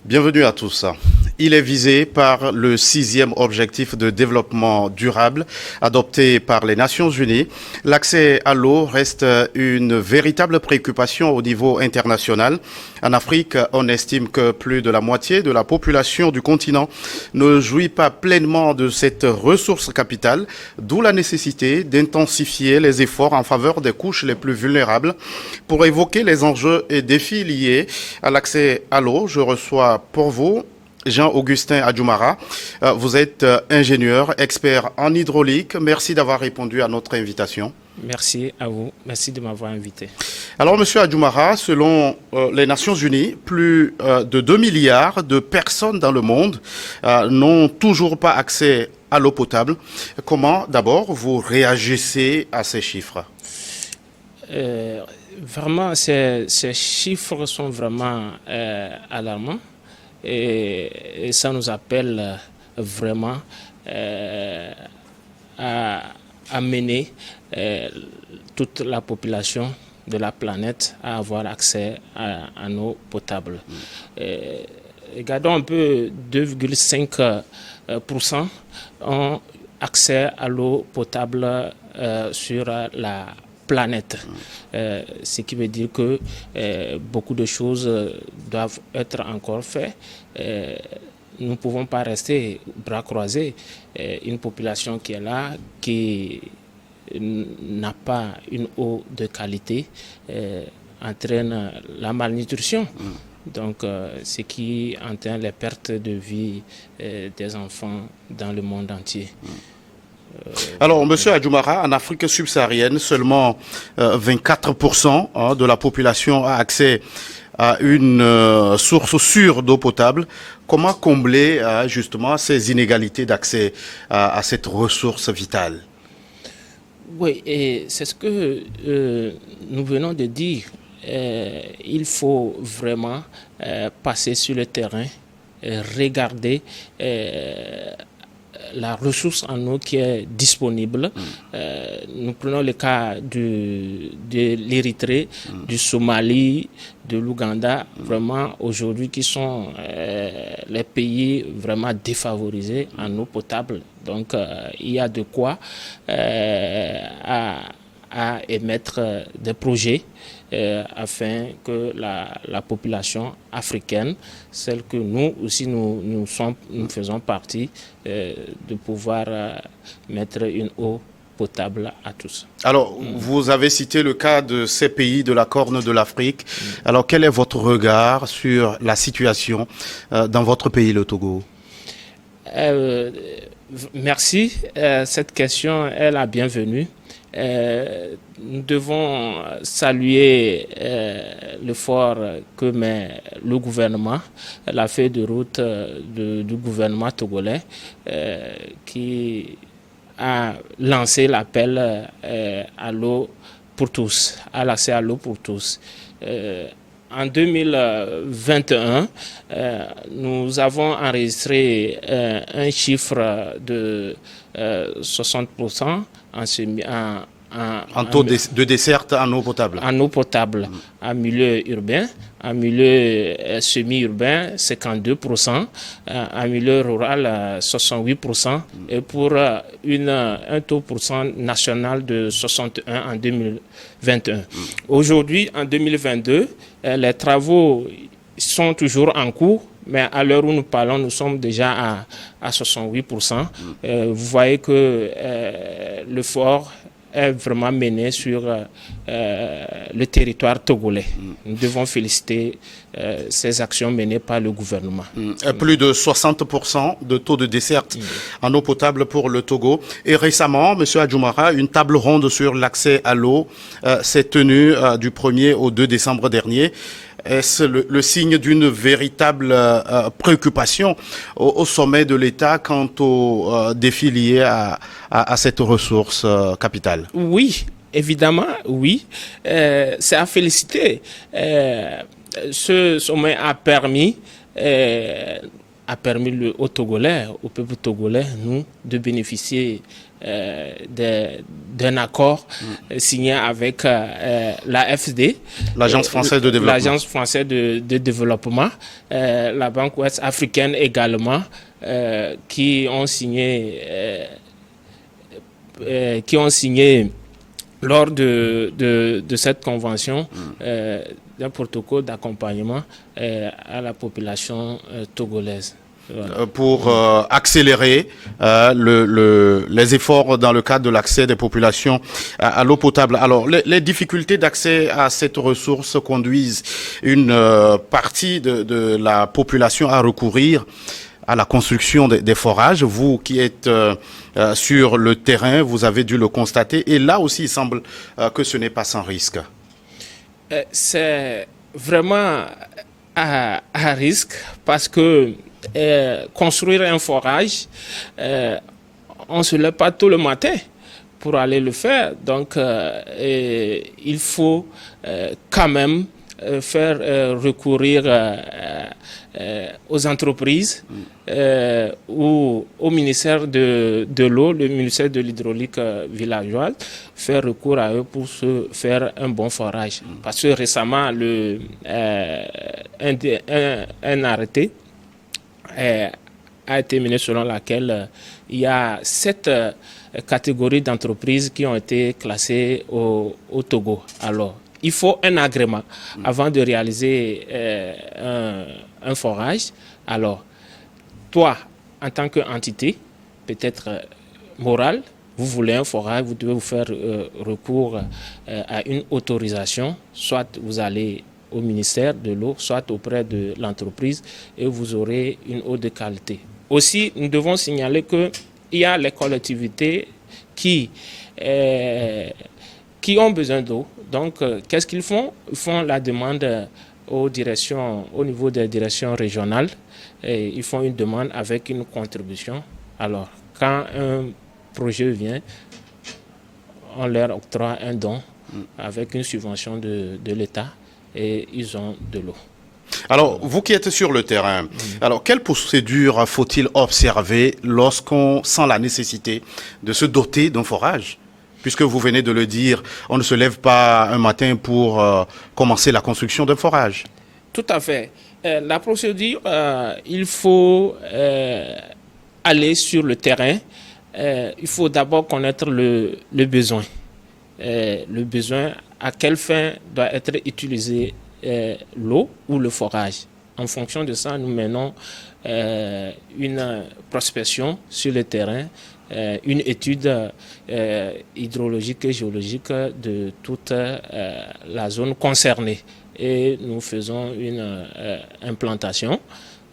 Bienvenue à tous. Il est visé par le 6e objectif de développement durable adopté par les Nations Unies. L'accès à l'eau reste une véritable préoccupation au niveau international. En Afrique, on estime que plus de la moitié de la population du continent ne jouit pas pleinement de cette ressource capitale, d'où la nécessité d'intensifier les efforts en faveur des couches les plus vulnérables. Pour évoquer les enjeux et défis liés à l'accès à l'eau, je reçois pour vous Jean-Augustin Adjoumara. Vous êtes ingénieur, expert en hydraulique. Merci d'avoir répondu à notre invitation. Merci à vous. Merci de m'avoir invité. Alors, Monsieur Adjoumara, selon les Nations Unies, plus de 2 milliards de personnes dans le monde n'ont toujours pas accès à l'eau potable. Comment, d'abord, vous réagissez à ces chiffres? Vraiment, ces chiffres sont vraiment alarmants. Et ça nous appelle vraiment à mener toute la population de la planète à avoir accès à l'eau potable. Regardons un peu, 2,5% ont accès à l'eau potable sur la planète. Ce qui veut dire que beaucoup de choses doivent être encore faites. Nous ne pouvons pas rester bras croisés. Une population qui est là, qui n'a pas une eau de qualité, entraîne la malnutrition. Donc, ce qui entraîne les pertes de vie des enfants dans le monde entier. Alors, Monsieur Adjoumara, en Afrique subsaharienne, seulement 24% de la population a accès à une source sûre d'eau potable. Comment combler justement ces inégalités d'accès à cette ressource vitale? Oui, et c'est ce que nous venons de dire. Il faut vraiment passer sur le terrain, regarder la ressource en eau qui est disponible. Nous prenons le cas de l'Érythrée, du Somalie, de l'Ouganda, vraiment aujourd'hui qui sont les pays vraiment défavorisés en eau potable. Donc il y a de quoi à émettre des projets afin que la population africaine, celle que nous aussi nous faisons partie, de pouvoir mettre une eau potable à tous. Alors, vous avez cité le cas de ces pays de la Corne de l'Afrique. Alors, quel est votre regard sur la situation dans votre pays, le Togo? Merci. Cette question est la bienvenue. Nous devons saluer l'effort que met le gouvernement, la feuille de route du gouvernement togolais qui a lancé l'appel à l'eau pour tous, à l'accès à l'eau pour tous. En 2021, nous avons enregistré un chiffre de 60% en taux de desserte en eau potable. En eau potable, en milieu urbain, en milieu semi-urbain, 52%, en milieu rural, 68%, et pour un taux national de 61 en 2021. Aujourd'hui, en 2022, les travaux sont toujours en cours, mais à l'heure où nous parlons, nous sommes déjà à 68%. Vous voyez que l'effort est vraiment mené sur le territoire togolais. Nous devons féliciter ces actions menées par le gouvernement. Plus de 60% de taux de desserte en eau potable pour le Togo. Et récemment, M. Adjoumara, une table ronde sur l'accès à l'eau s'est tenue du 1er au 2 décembre dernier. Est-ce le signe d'une véritable préoccupation au sommet de l'État quant aux défis liés à cette ressource capitale? Oui, évidemment, oui. C'est à féliciter. Ce sommet a permis a permis au Togolais, au peuple togolais, nous, de bénéficier d'un accord signé avec l'AFD, l'Agence française de développement. L'Agence française de développement, la Banque ouest africaine également, qui ont signé lors de cette convention d'un protocole d'accompagnement à la population togolaise. Voilà. Pour accélérer les efforts dans le cadre de l'accès des populations à l'eau potable. Alors, les difficultés d'accès à cette ressource conduisent une partie de la population à recourir à la construction des forages. Vous qui êtes sur le terrain, vous avez dû le constater. Et là aussi, il semble que ce n'est pas sans risque. C'est vraiment à risque parce que construire un forage, on ne se lève pas tôt le matin pour aller le faire. Donc, il faut quand même faire recourir aux entreprises ou au ministère de l'eau, le ministère de l'hydraulique villageoise, faire recours à eux pour se faire un bon forage. Parce que récemment, un arrêté a été mené selon laquelle il y a 7 catégories d'entreprises qui ont été classées au Togo. Alors, il faut un agrément avant de réaliser un forage. Alors, toi, en tant qu'entité, peut-être morale, vous voulez un forage, vous devez vous faire recours à une autorisation. Soit vous allez au ministère de l'eau, soit auprès de l'entreprise et vous aurez une eau de qualité. Aussi, nous devons signaler qu'il y a les collectivités qui ont besoin d'eau. Donc, qu'est-ce qu'ils font? Ils font la demande au niveau des directions régionales. Et ils font une demande avec une contribution. Alors, quand un projet vient, on leur octroie un don avec une subvention de l'État et ils ont de l'eau. Alors, vous qui êtes sur le terrain, alors quelle procédure faut-il observer lorsqu'on sent la nécessité de se doter d'un forage? Puisque vous venez de le dire, on ne se lève pas un matin pour commencer la construction d'un forage. Tout à fait. La procédure, il faut aller sur le terrain. Il faut d'abord connaître le besoin. Le besoin, à quelle fin doit être utilisée l'eau ou le forage. En fonction de ça, nous menons une prospection sur le terrain, une étude hydrologique et géologique de toute la zone concernée. Et nous faisons une implantation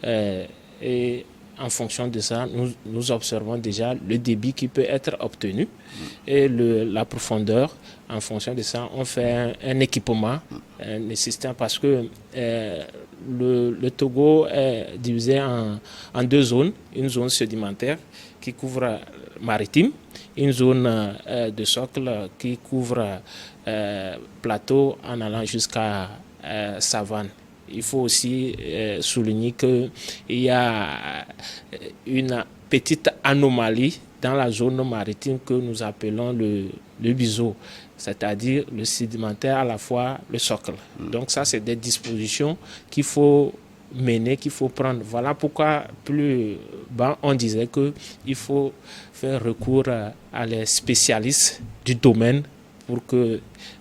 et en fonction de ça, nous observons déjà le débit qui peut être obtenu et la profondeur. En fonction de ça, on fait un équipement nécessaire parce que le Togo est divisé en 2 zones. Une zone sédimentaire qui couvre maritime, une zone de socle qui couvre plateau en allant jusqu'à savane. Il faut aussi souligner qu'il y a une petite anomalie dans la zone maritime que nous appelons le biseau, c'est-à-dire le sédimentaire à la fois le socle. Donc ça, c'est des dispositions qu'il faut mener, qu'il faut prendre. Voilà pourquoi plus bas, on disait qu'il faut faire recours à les spécialistes du domaine pour que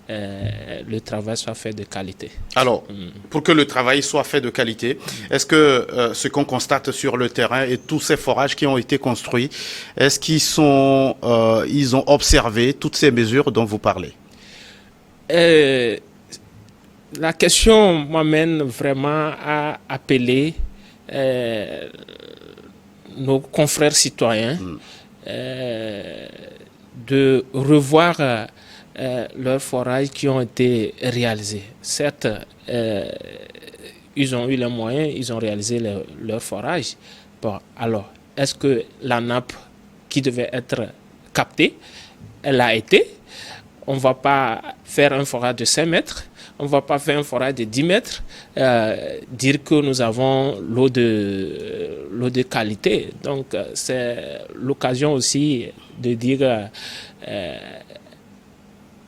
le travail soit fait de qualité. Alors, pour que le travail soit fait de qualité, est-ce que ce qu'on constate sur le terrain et tous ces forages qui ont été construits, est-ce qu'ils ont observé toutes ces mesures dont vous parlez? La question m'amène vraiment à appeler nos confrères citoyens de revoir leurs forages qui ont été réalisés. Certes, ils ont eu les moyens, ils ont réalisé leurs forages. Bon, alors, est-ce que la nappe qui devait être captée, elle a été? On ne va pas faire un forage de 5 mètres, On ne va pas faire un forage de 10 mètres, dire que nous avons l'eau de qualité. Donc, c'est l'occasion aussi de dire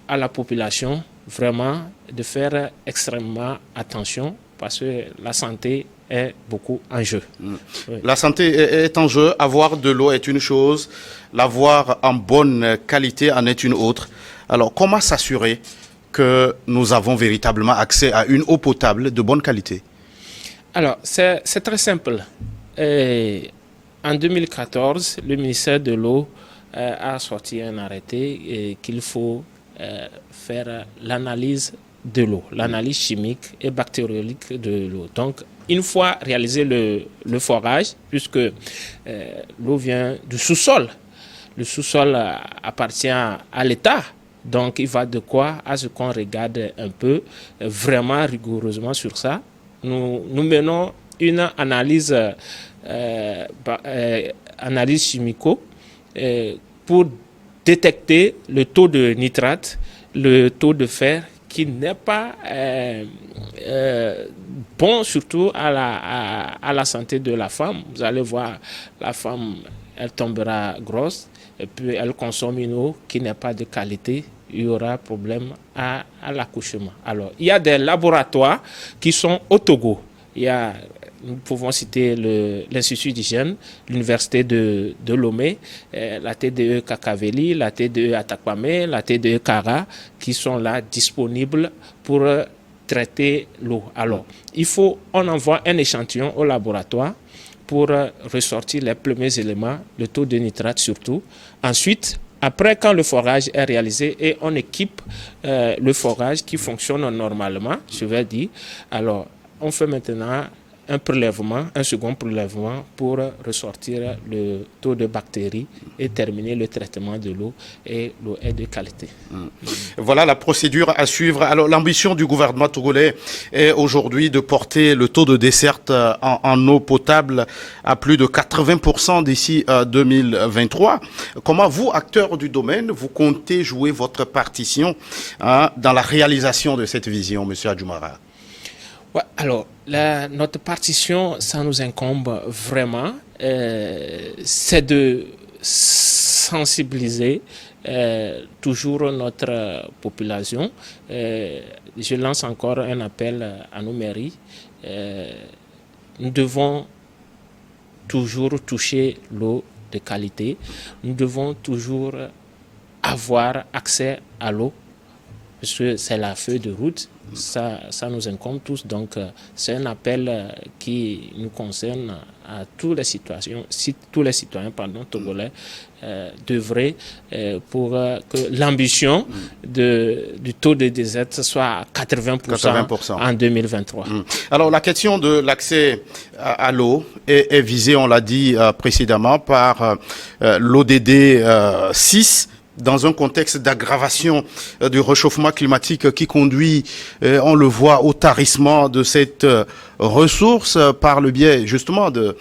à la population vraiment de faire extrêmement attention parce que la santé est beaucoup en jeu. Oui. La santé est en jeu. Avoir de l'eau est une chose, l'avoir en bonne qualité en est une autre. Alors, comment s'assurer que nous avons véritablement accès à une eau potable de bonne qualité? Alors, c'est très simple. En 2014, le ministère de l'eau a sorti un arrêté qu'il faut faire l'analyse de l'eau, l'analyse chimique et bactériologique de l'eau. Donc, une fois réalisé le forage, puisque l'eau vient du sous-sol, le sous-sol appartient à l'État. Donc, il va de quoi à ce qu'on regarde un peu, vraiment rigoureusement sur ça. Nous menons une analyse, analyse chimico pour détecter le taux de nitrate, le taux de fer qui n'est pas bon, surtout à la santé de la femme. Vous allez voir, la femme, elle tombera grosse et puis elle consomme une eau qui n'est pas de qualité. Il y aura problème à l'accouchement. Alors, il y a des laboratoires qui sont au Togo. Nous pouvons citer l'Institut d'hygiène, l'Université de Lomé, la TDE Kakaveli, la TDE Atakpame, la TDE Kara, qui sont là disponibles pour traiter l'eau. Alors, on envoie un échantillon au laboratoire pour ressortir les premiers éléments, le taux de nitrate surtout. Ensuite, après, quand le forage est réalisé et on équipe le forage qui fonctionne normalement, je vais dire, alors on fait maintenant un second prélèvement pour ressortir le taux de bactéries et terminer le traitement de l'eau, et l'eau est de qualité. Voilà la procédure à suivre. Alors, l'ambition du gouvernement togolais est aujourd'hui de porter le taux de desserte en eau potable à plus de 80% d'ici 2023. Comment vous, acteurs du domaine, vous comptez jouer votre partition dans la réalisation de cette vision, M. Adjoumara? Ouais, alors, notre partition, ça nous incombe vraiment, c'est de sensibiliser toujours notre population. Je lance encore un appel à nos mairies. Nous devons toujours toucher l'eau de qualité. Nous devons toujours avoir accès à l'eau, parce que c'est la feuille de route. Ça nous incombe tous, donc c'est un appel qui nous concerne à tous les citoyens, togolais d'œuvrer pour que l'ambition du taux de désert soit à 80% en 2023. Alors, la question de l'accès à l'eau est visée, on l'a dit précédemment, par l'ODD 6, dans un contexte d'aggravation du réchauffement climatique qui conduit, on le voit, au tarissement de cette ressource par le biais justement de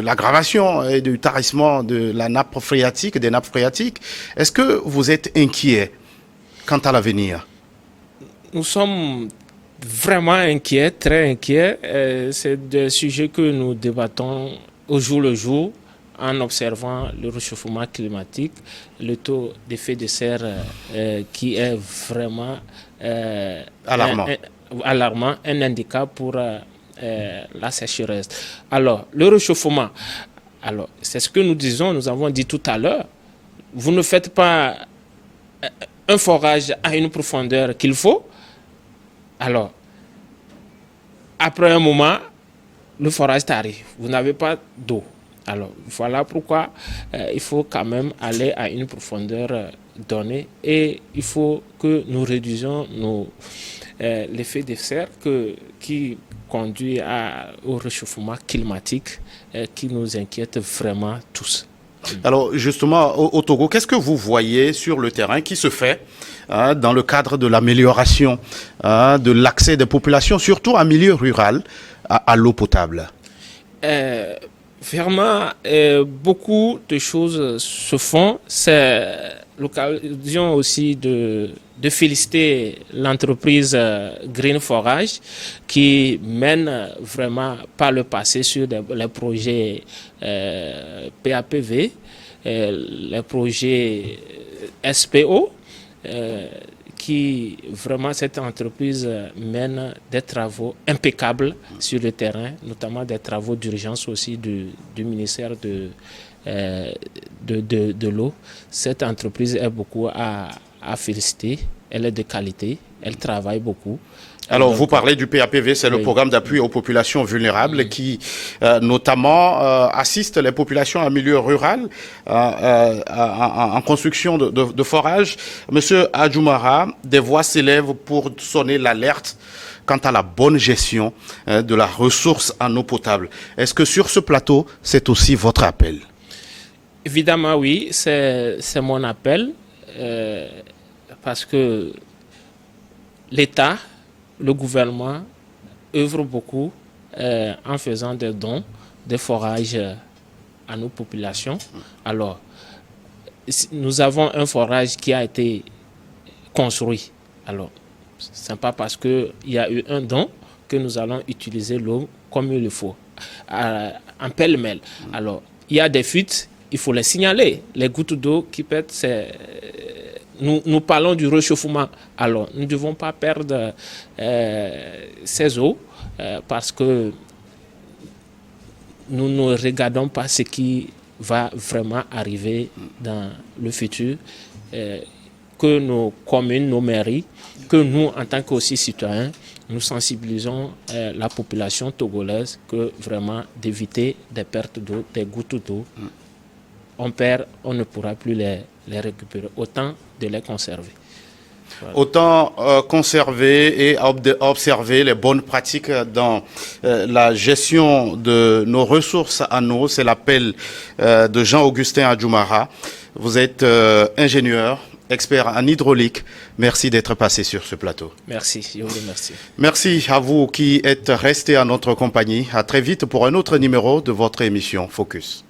l'aggravation et du tarissement de la nappe phréatique, des nappes phréatiques. Est-ce que vous êtes inquiet quant à l'avenir? Nous sommes vraiment inquiets, très inquiets. C'est des sujets que nous débattons au jour le jour, en observant le réchauffement climatique, le taux d'effet de serre qui est vraiment alarmant, un handicap pour la sécheresse. Alors, le réchauffement, c'est ce que nous disons, nous avons dit tout à l'heure, vous ne faites pas un forage à une profondeur qu'il faut, alors, après un moment, le forage arrive, vous n'avez pas d'eau. Alors, voilà pourquoi il faut quand même aller à une profondeur donnée, et il faut que nous réduisions l'effet de serre qui conduit au réchauffement climatique qui nous inquiète vraiment tous. Alors, justement, au Togo, qu'est-ce que vous voyez sur le terrain qui se fait dans le cadre de l'amélioration de l'accès des populations, surtout en milieu rural, à l'eau potable? Vraiment, beaucoup de choses se font. C'est l'occasion aussi de féliciter l'entreprise Green Forage qui mène vraiment par le passé sur les projets PAPV, les projets SPO, qui vraiment cette entreprise mène des travaux impeccables sur le terrain, notamment des travaux d'urgence aussi du ministère de l'eau. Cette entreprise est beaucoup à féliciter, elle est de qualité, elle travaille beaucoup. Alors, vous parlez du PAPV, c'est le programme d'appui aux populations vulnérables qui, notamment, assiste les populations en milieu rural en construction de forages. Monsieur Adjoumara, des voix s'élèvent pour sonner l'alerte quant à la bonne gestion de la ressource en eau potable. Est-ce que sur ce plateau, c'est aussi votre appel? Évidemment, oui, c'est mon appel parce que l'État, le gouvernement œuvre beaucoup en faisant des dons, des forages à nos populations. Alors, nous avons un forage qui a été construit. Alors, ce n'est pas parce qu'il y a eu un don que nous allons utiliser l'eau comme il le faut, en pêle-mêle. Alors, il y a des fuites, il faut les signaler. Les gouttes d'eau qui pètent, c'est... Nous parlons du réchauffement. Alors, nous ne devons pas perdre ces eaux parce que nous ne regardons pas ce qui va vraiment arriver dans le futur. Que nos communes, nos mairies, que nous, en tant qu'aussi citoyens, nous sensibilisons la population togolaise que vraiment d'éviter des pertes d'eau, des gouttes d'eau. On perd, on ne pourra plus les récupérer. Autant de les conserver. Voilà. Autant conserver et observer les bonnes pratiques dans la gestion de nos ressources en eau. C'est l'appel de Jean-Augustin Adjoumara. Vous êtes ingénieur, expert en hydraulique. Merci d'être passé sur ce plateau. Merci, je vous remercie. Merci à vous qui êtes restés à notre compagnie. À très vite pour un autre numéro de votre émission Focus.